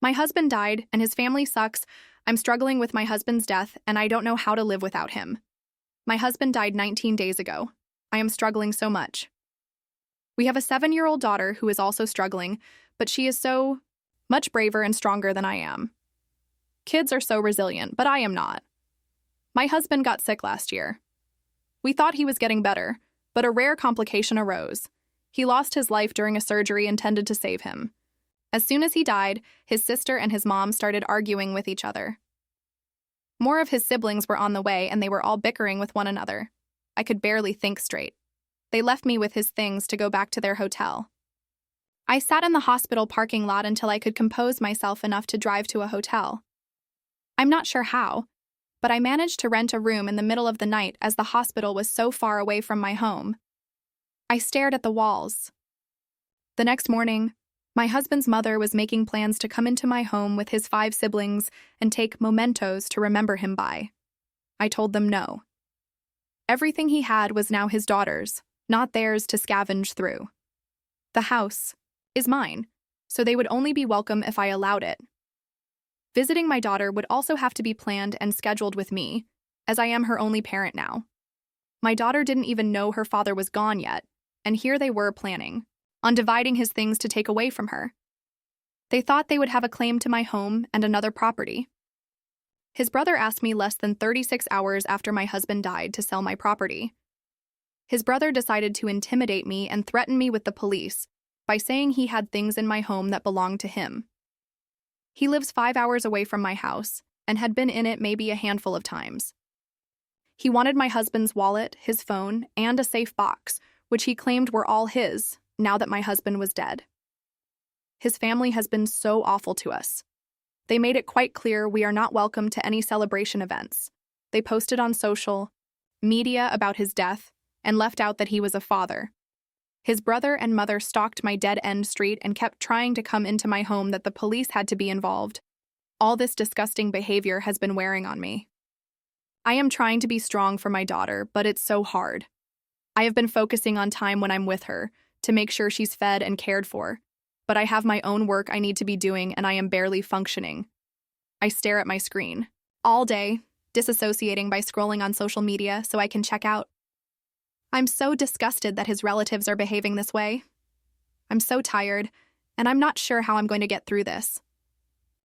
My husband died, and his family sucks. I'm struggling with my husband's death, and I don't know how to live without him. My husband died 19 days ago. I am struggling so much. We have a 7-year-old daughter who is also struggling, but she is so much braver and stronger than I am. Kids are so resilient, but I am not. My husband got sick last year. We thought he was getting better, but a rare complication arose. He lost his life during a surgery intended to save him. As soon as he died, his sister and his mom started arguing with each other. More of his siblings were on the way, and they were all bickering with one another. I could barely think straight. They left me with his things to go back to their hotel. I sat in the hospital parking lot until I could compose myself enough to drive to a hotel. I'm not sure how, but I managed to rent a room in the middle of the night as the hospital was so far away from my home. I stared at the walls. The next morning, my husband's mother was making plans to come into my home with his 5 siblings and take mementos to remember him by. I told them no. Everything he had was now his daughter's, not theirs to scavenge through. The house is mine, so they would only be welcome if I allowed it. Visiting my daughter would also have to be planned and scheduled with me, as I am her only parent now. My daughter didn't even know her father was gone yet, and here they were planning on dividing his things to take away from her. They thought they would have a claim to my home and another property. His brother asked me less than 36 hours after my husband died to sell my property. His brother decided to intimidate me and threaten me with the police by saying he had things in my home that belonged to him. He lives 5 hours away from my house and had been in it maybe a handful of times. He wanted my husband's wallet, his phone, and a safe box, which he claimed were all his, now that my husband was dead. His family has been so awful to us. They made it quite clear we are not welcome to any celebration events. They posted on social media about his death and left out that he was a father. His brother and mother stalked my dead-end street and kept trying to come into my home that the police had to be involved. All this disgusting behavior has been wearing on me. I am trying to be strong for my daughter, but it's so hard. I have been focusing on time when I'm with her, to make sure she's fed and cared for, but I have my own work I need to be doing and I am barely functioning. I stare at my screen all day, disassociating by scrolling on social media so I can check out. I'm so disgusted that his relatives are behaving this way. I'm so tired, and I'm not sure how I'm going to get through this.